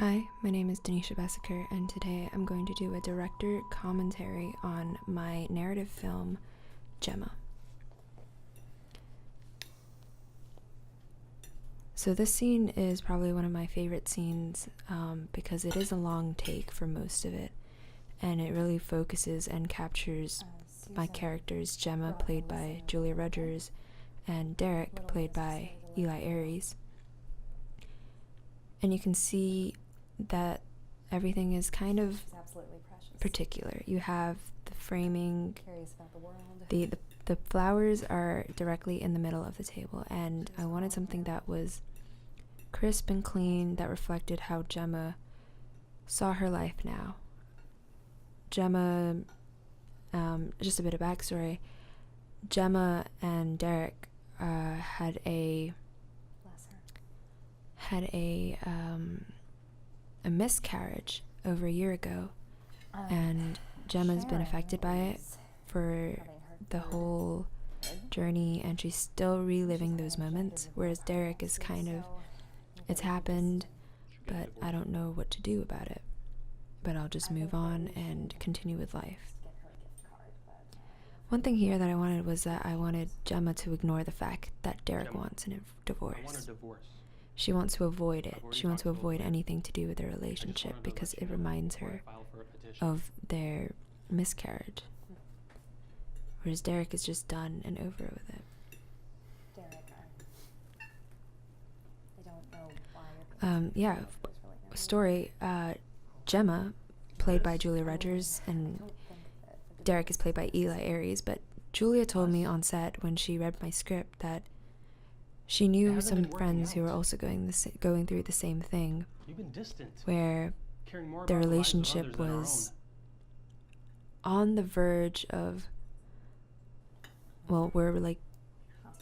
Hi, my name is Denisha Besecker, and today I'm going to do a director commentary on my narrative film, Gemma. So this scene is probably one of my favorite scenes because it is a long take for most of it, and it really focuses and captures my characters, Gemma, played by Julia Rogers, and Derek, played by Eli Aries. And you can see that everything is kind of particular. You have the framing, the flowers are directly in the middle of the table, and I wanted something that was crisp and clean, that reflected how Gemma saw her life now. Gemma, just a bit of backstory, Gemma and Derek had a miscarriage over a year ago, and Gemma's been affected by it for the whole journey, and she's still reliving those moments, whereas Derek is kind of, it's happened, but I don't know what to do about it, but I'll just move on and continue with life. One thing here that I wanted was that I wanted Gemma to ignore the fact that Derek wants a divorce. She wants to avoid it. She wants to avoid anything to do with their relationship because it reminds her of their miscarriage. Whereas Derek is just done and over with it. Story. Gemma, played by Julia Rogers, and Derek is played by Eli Aries, but Julia told me on set when she read my script that she knew some friends who were also going through the same thing, where their relationship was on the verge of, we're like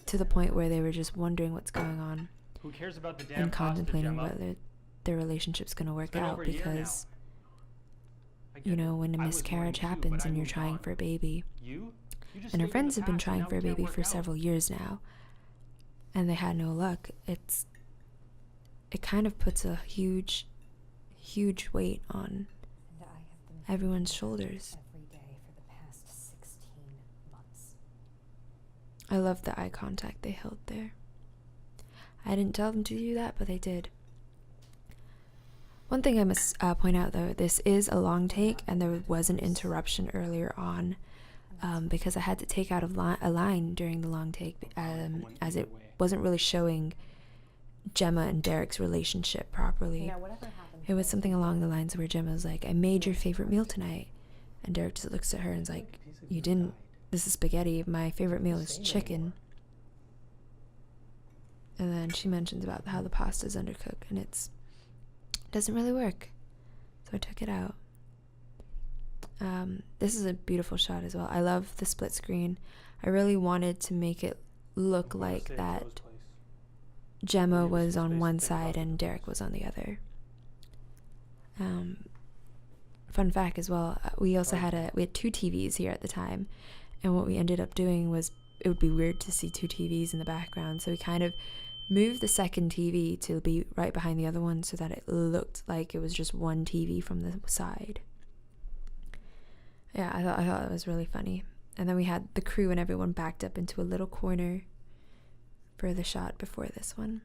to the point where they were just wondering what's going on and contemplating whether their relationship's going to work out, because when a miscarriage happens and you're trying for a baby, and her friends have been trying for a baby for several years now, and they had no luck, it kind of puts a huge weight on everyone's shoulders. I love the eye contact they held there. I didn't tell them to do that, but they did. One thing I must point out, though, this is a long take, and there was an interruption earlier on because I had to take out a line during the long take as it wasn't really showing Gemma and Derek's relationship properly. It was something along the lines where Gemma was like, "I made your favorite meal tonight," and Derek just looks at her and is like, "You didn't. This is spaghetti. My favorite meal is chicken." And then she mentions about how the pasta is undercooked, and it doesn't really work, so I took it out. This is a beautiful shot as well. I love the split screen. I really wanted to make it look like that Gemma was on one side and Derek was on the other. Fun fact as well, we also had two TVs here at the time, and what we ended up doing was, it would be weird to see two TVs in the background, so we kind of moved the second TV to be right behind the other one so that it looked like it was just one TV from the side. Yeah, I thought it was really funny. And then we had the crew and everyone backed up into a little corner for the shot before this one.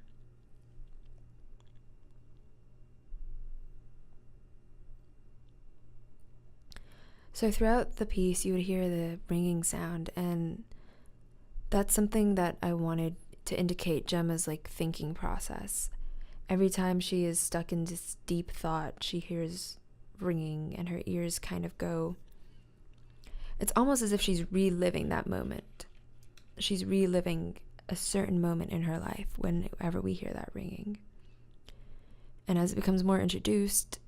So throughout the piece, you would hear the ringing sound, and that's something that I wanted to indicate Gemma's thinking process. Every time she is stuck in this deep thought, she hears ringing and her ears kind of go. It's almost as if she's reliving that moment. She's reliving a certain moment in her life whenever we hear that ringing. And as it becomes more introduced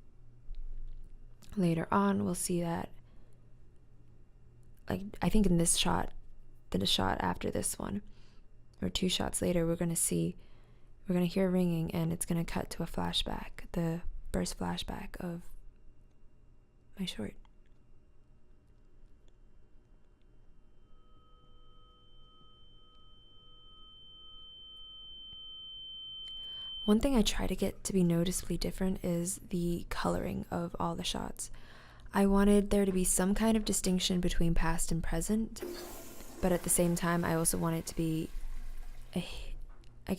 later on, we'll see that, I think in this shot, the shot after this one, or two shots later, we're going to hear ringing, and it's going to cut to a flashback, the first flashback of my short. One thing I try to get to be noticeably different is the coloring of all the shots. I wanted there to be some kind of distinction between past and present, but at the same time I also want it to be a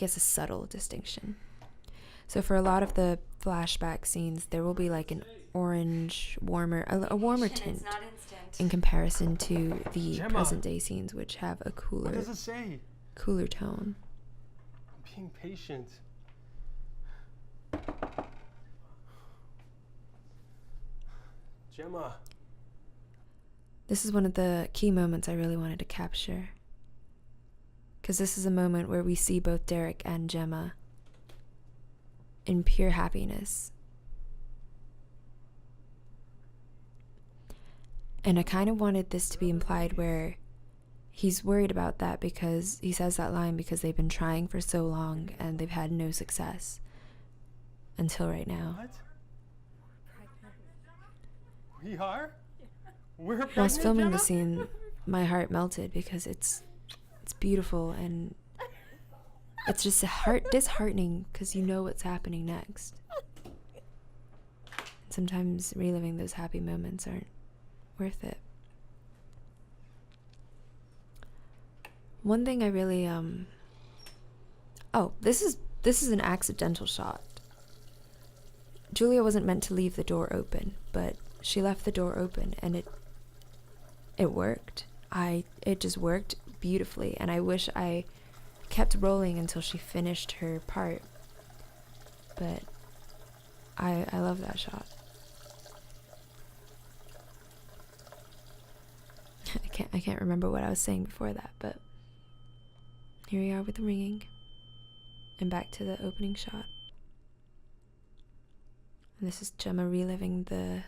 subtle distinction. So for a lot of the flashback scenes, there will be like an orange, a warmer tint in comparison to the present day scenes, which have a cooler tone. I'm being patient. Gemma. This is one of the key moments I really wanted to capture, because this is a moment where we see both Derek and Gemma in pure happiness. And I kind of wanted this to be implied where he's worried about that, because he says that line because they've been trying for so long and they've had no success until right now. What? We are? We're pregnant, Whilst filming Gemma? the scene, my heart melted because it's beautiful, and it's just disheartening because you know what's happening next. Sometimes reliving those happy moments aren't worth it. One thing I really this is an accidental shot. Julia wasn't meant to leave the door open, but she left the door open, and it worked. It just worked beautifully, and I wish I kept rolling until she finished her part. But I love that shot. I can't remember what I was saying before that, but here we are with the ringing, and back to the opening shot. And this is Gemma reliving the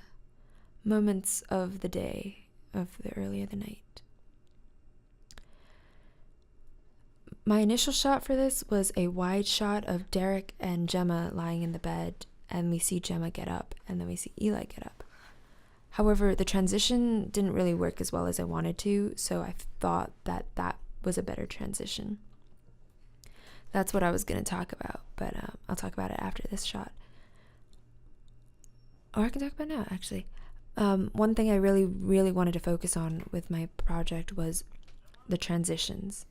moments of the day, of the early of the night. My initial shot for this was a wide shot of Derek and Gemma lying in the bed, and we see Gemma get up, and then we see Eli get up. However, the transition didn't really work as well as I wanted to, so I thought that was a better transition. That's what I was going to talk about, but I'll talk about it after this shot. Or I can talk about it now, actually. One thing I really, really wanted to focus on with my project was the transitions,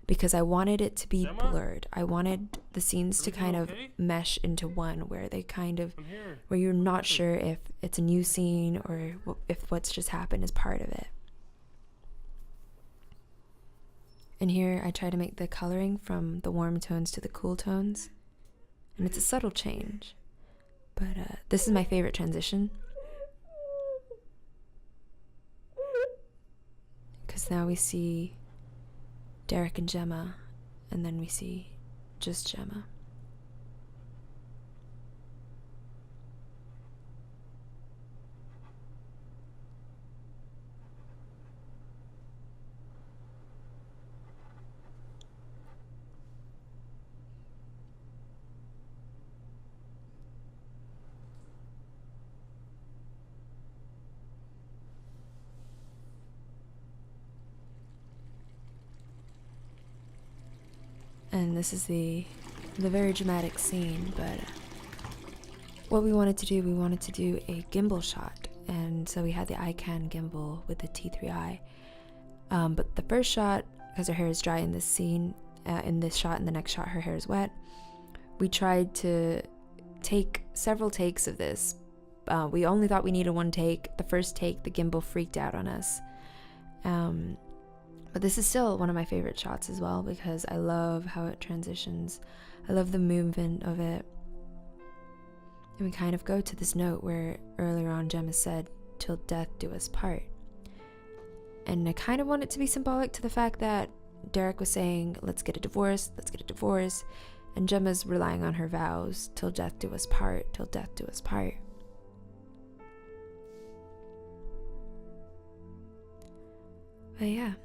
because I wanted it to be blurred. I wanted the scenes to kind of mesh into one, where they where you're not sure if it's a new scene or if what's just happened is part of it. And here I try to make the coloring from the warm tones to the cool tones, and it's a subtle change, but this is my favorite transition, because now we see Derek and Gemma, and then we see just Gemma. And this is the very dramatic scene, but what we wanted to do a gimbal shot, and so we had the iCan gimbal with the T3i. But the first shot, because her hair is dry in this scene, in this shot, and the next shot her hair is wet, we tried to take several takes of this. We only thought we needed one take. The first take, the gimbal freaked out on us. But this is still one of my favorite shots as well, because I love how it transitions. I love the movement of it. And we kind of go to this note where earlier on Gemma said, "Till death do us part." And I kind of want it to be symbolic to the fact that Derek was saying, let's get a divorce, and Gemma's relying on her vows, till death do us part, till death do us part. But yeah.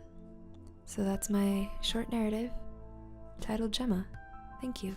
So that's my short narrative titled Gemma. Thank you.